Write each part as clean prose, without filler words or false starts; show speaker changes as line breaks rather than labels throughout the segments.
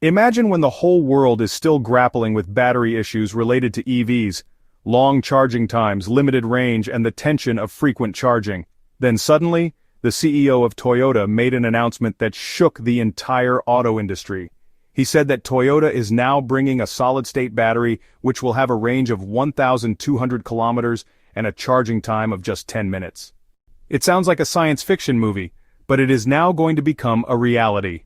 Imagine when the whole world is still grappling with battery issues related to EVs, long charging times, limited range, and the tension of frequent charging. Then suddenly, the CEO of Toyota made an announcement that shook the entire auto industry. He said that Toyota is now bringing a solid-state battery which will have a range of 1,200 kilometers and a charging time of just 10 minutes. It sounds like a science fiction movie, but it is now going to become a reality.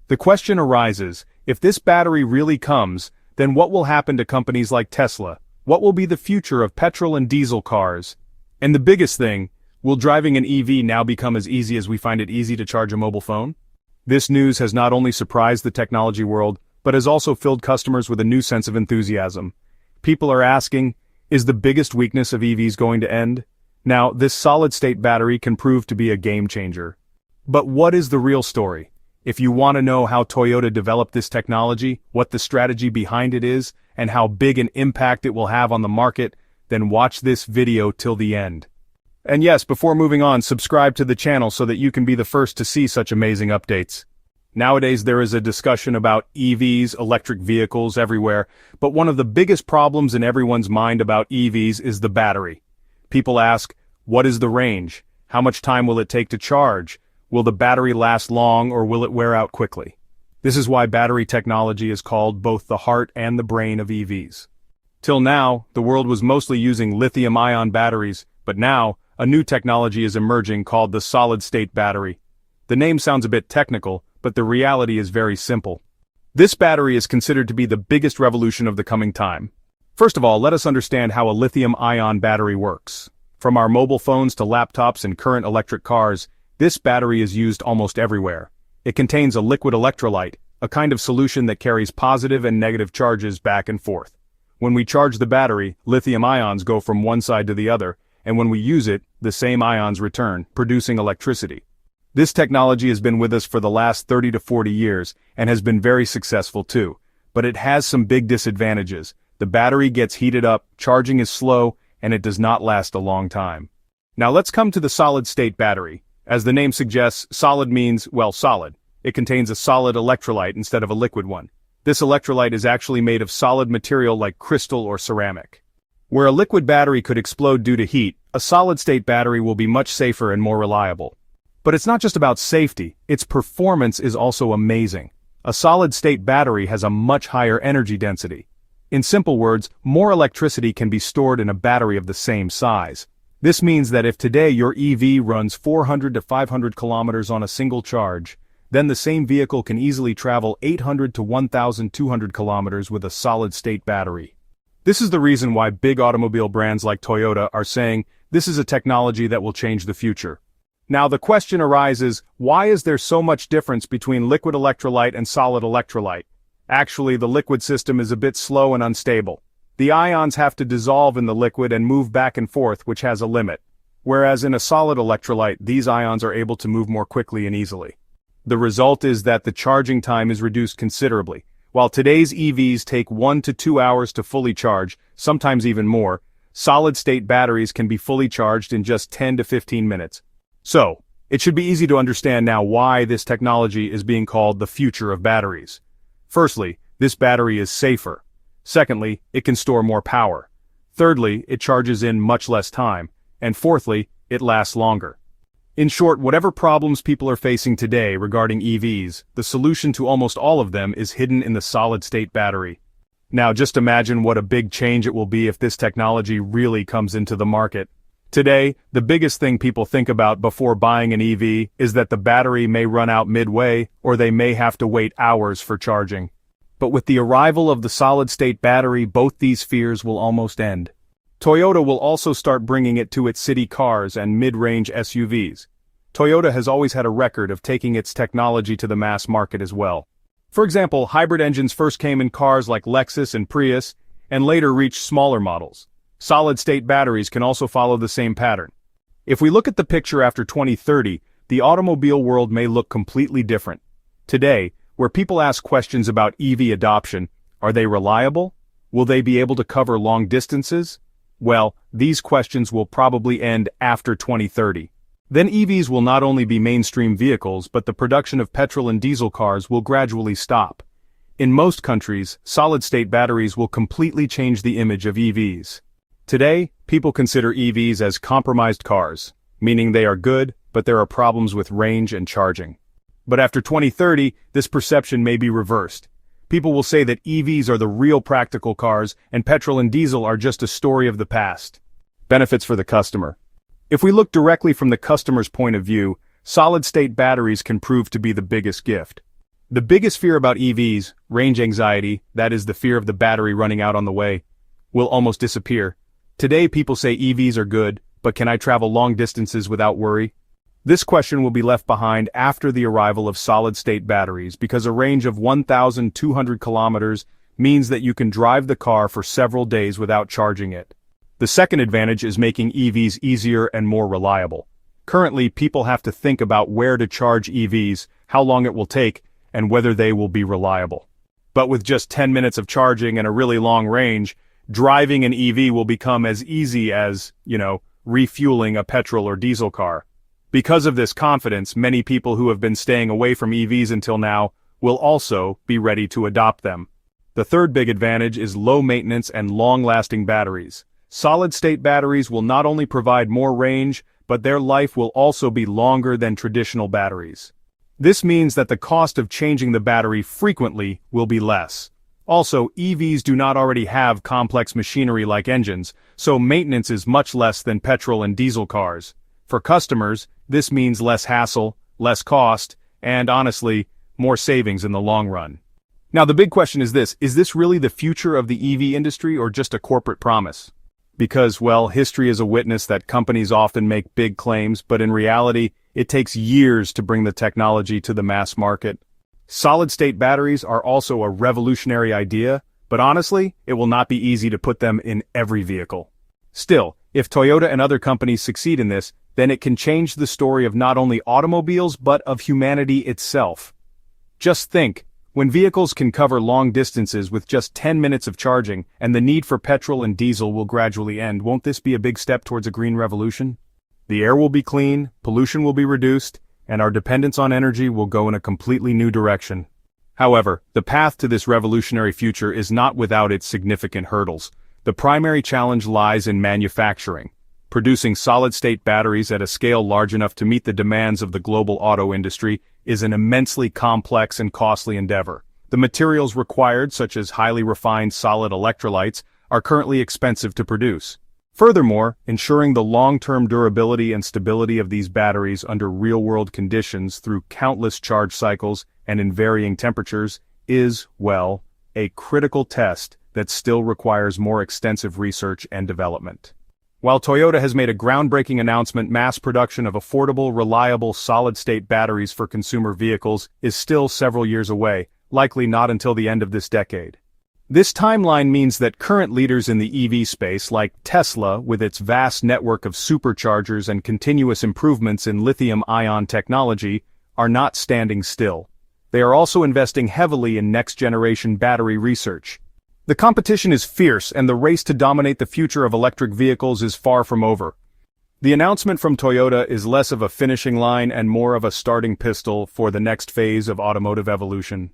The question arises, if this battery really comes, then what will happen to companies like Tesla? What will be the future of petrol and diesel cars? And the biggest thing, will driving an EV now become as easy as we find it easy to charge a mobile phone? This news has not only surprised the technology world, but has also filled customers with a new sense of enthusiasm. People are asking, is the biggest weakness of EVs going to end? Now, this solid-state battery can prove to be a game changer. But what is the real story? If you want to know how Toyota developed this technology, what the strategy behind it is, and how big an impact it will have on the market, then watch this video till the end. And yes, before moving on, subscribe to the channel so that you can be the first to see such amazing updates. Nowadays there is a discussion about EVs, electric vehicles everywhere, but one of the biggest problems in everyone's mind about EVs is the battery. People ask, what is the range? How much time will it take to charge? Will the battery last long or will it wear out quickly? This is why battery technology is called both the heart and the brain of EVs. Till now, the world was mostly using lithium-ion batteries, but now, a new technology is emerging called the solid-state battery. The name sounds a bit technical, but the reality is very simple. This battery is considered to be the biggest revolution of the coming time. First of all, let us understand how a lithium-ion battery works. From our mobile phones to laptops and current electric cars, this battery is used almost everywhere. It contains a liquid electrolyte, a kind of solution that carries positive and negative charges back and forth. When we charge the battery, lithium ions go from one side to the other, and when we use it, the same ions return, producing electricity. This technology has been with us for the last 30 to 40 years, and has been very successful too. But it has some big disadvantages. The battery gets heated up, charging is slow, and it does not last a long time. Now let's come to the solid-state battery. As the name suggests, solid means, well, solid. It contains a solid electrolyte instead of a liquid one. This electrolyte is actually made of solid material like crystal or ceramic. Where a liquid battery could explode due to heat, a solid-state battery will be much safer and more reliable. But it's not just about safety, its performance is also amazing. A solid-state battery has a much higher energy density. In simple words, more electricity can be stored in a battery of the same size. This means that if today your EV runs 400 to 500 kilometers on a single charge, then the same vehicle can easily travel 800 to 1,200 kilometers with a solid-state battery. This is the reason why big automobile brands like Toyota are saying, this is a technology that will change the future. Now the question arises, why is there so much difference between liquid electrolyte and solid electrolyte? Actually, the liquid system is a bit slow and unstable. The ions have to dissolve in the liquid and move back and forth, which has a limit. Whereas in a solid electrolyte, these ions are able to move more quickly and easily. The result is that the charging time is reduced considerably. While today's EVs take 1 to 2 hours to fully charge, sometimes even more, solid-state batteries can be fully charged in just 10 to 15 minutes. So, it should be easy to understand now why this technology is being called the future of batteries. Firstly, this battery is safer. Secondly, it can store more power. Thirdly, it charges in much less time. And fourthly, it lasts longer. In short, whatever problems people are facing today regarding EVs, the solution to almost all of them is hidden in the solid-state battery. Now just imagine what a big change it will be if this technology really comes into the market. Today, the biggest thing people think about before buying an EV is that the battery may run out midway, or they may have to wait hours for charging. But with the arrival of the solid-state battery, both these fears will almost end. Toyota will also start bringing it to its city cars and mid-range SUVs. Toyota has always had a record of taking its technology to the mass market as well. For example, hybrid engines first came in cars like Lexus and Prius, and later reached smaller models. Solid-state batteries can also follow the same pattern. If we look at the picture after 2030, the automobile world may look completely different. Today, where people ask questions about EV adoption, are they reliable? Will they be able to cover long distances? Well, these questions will probably end after 2030. Then EVs will not only be mainstream vehicles, but the production of petrol and diesel cars will gradually stop. In most countries, solid-state batteries will completely change the image of EVs. Today, people consider EVs as compromised cars, meaning they are good, but there are problems with range and charging. But after 2030, this perception may be reversed. People will say that EVs are the real practical cars and petrol and diesel are just a story of the past. Benefits for the customer. If we look directly from the customer's point of view, solid-state batteries can prove to be the biggest gift. The biggest fear about EVs, range anxiety, that is the fear of the battery running out on the way, will almost disappear. Today people say EVs are good, but can I travel long distances without worry? This question will be left behind after the arrival of solid-state batteries because a range of 1,200 kilometers means that you can drive the car for several days without charging it. The second advantage is making EVs easier and more reliable. Currently, people have to think about where to charge EVs, how long it will take, and whether they will be reliable. But with just 10 minutes of charging and a really long range, driving an EV will become as easy as, refueling a petrol or diesel car. Because of this confidence, many people who have been staying away from EVs until now will also be ready to adopt them. The third big advantage is low maintenance and long-lasting batteries. Solid-state batteries will not only provide more range, but their life will also be longer than traditional batteries. This means that the cost of changing the battery frequently will be less. Also, EVs do not already have complex machinery like engines, so maintenance is much less than petrol and diesel cars. For customers, this means less hassle, less cost, and honestly, more savings in the long run. Now the big question is this really the future of the EV industry or just a corporate promise? Because, history is a witness that companies often make big claims, but in reality, it takes years to bring the technology to the mass market. Solid-state batteries are also a revolutionary idea, but honestly, it will not be easy to put them in every vehicle. Still, if Toyota and other companies succeed in this, then it can change the story of not only automobiles but of humanity itself. Just think, when vehicles can cover long distances with just 10 minutes of charging, and the need for petrol and diesel will gradually end, won't this be a big step towards a green revolution? The air will be clean, pollution will be reduced, and our dependence on energy will go in a completely new direction. However, the path to this revolutionary future is not without its significant hurdles. The primary challenge lies in manufacturing. Producing solid-state batteries at a scale large enough to meet the demands of the global auto industry is an immensely complex and costly endeavor. The materials required, such as highly refined solid electrolytes, are currently expensive to produce. Furthermore, ensuring the long-term durability and stability of these batteries under real-world conditions through countless charge cycles and in varying temperatures is, a critical test that still requires more extensive research and development. While Toyota has made a groundbreaking announcement, mass production of affordable, reliable, solid-state batteries for consumer vehicles is still several years away, likely not until the end of this decade. This timeline means that current leaders in the EV space, like Tesla with its vast network of superchargers and continuous improvements in lithium-ion technology, are not standing still. They are also investing heavily in next-generation battery research. The competition is fierce and the race to dominate the future of electric vehicles is far from over. The announcement from Toyota is less of a finishing line and more of a starting pistol for the next phase of automotive evolution.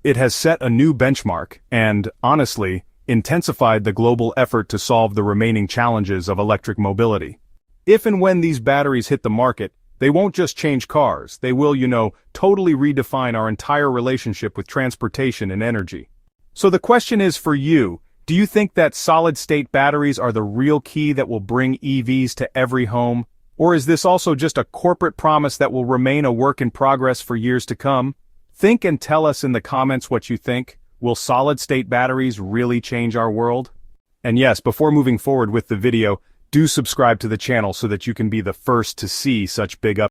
It has set a new benchmark and, honestly, intensified the global effort to solve the remaining challenges of electric mobility. If and when these batteries hit the market, they won't just change cars, they will, totally redefine our entire relationship with transportation and energy. So the question is for you, do you think that solid-state batteries are the real key that will bring EVs to every home? Or is this also just a corporate promise that will remain a work in progress for years to come? Think and tell us in the comments what you think. Will solid-state batteries really change our world? And yes, before moving forward with the video, do subscribe to the channel so that you can be the first to see such big updates.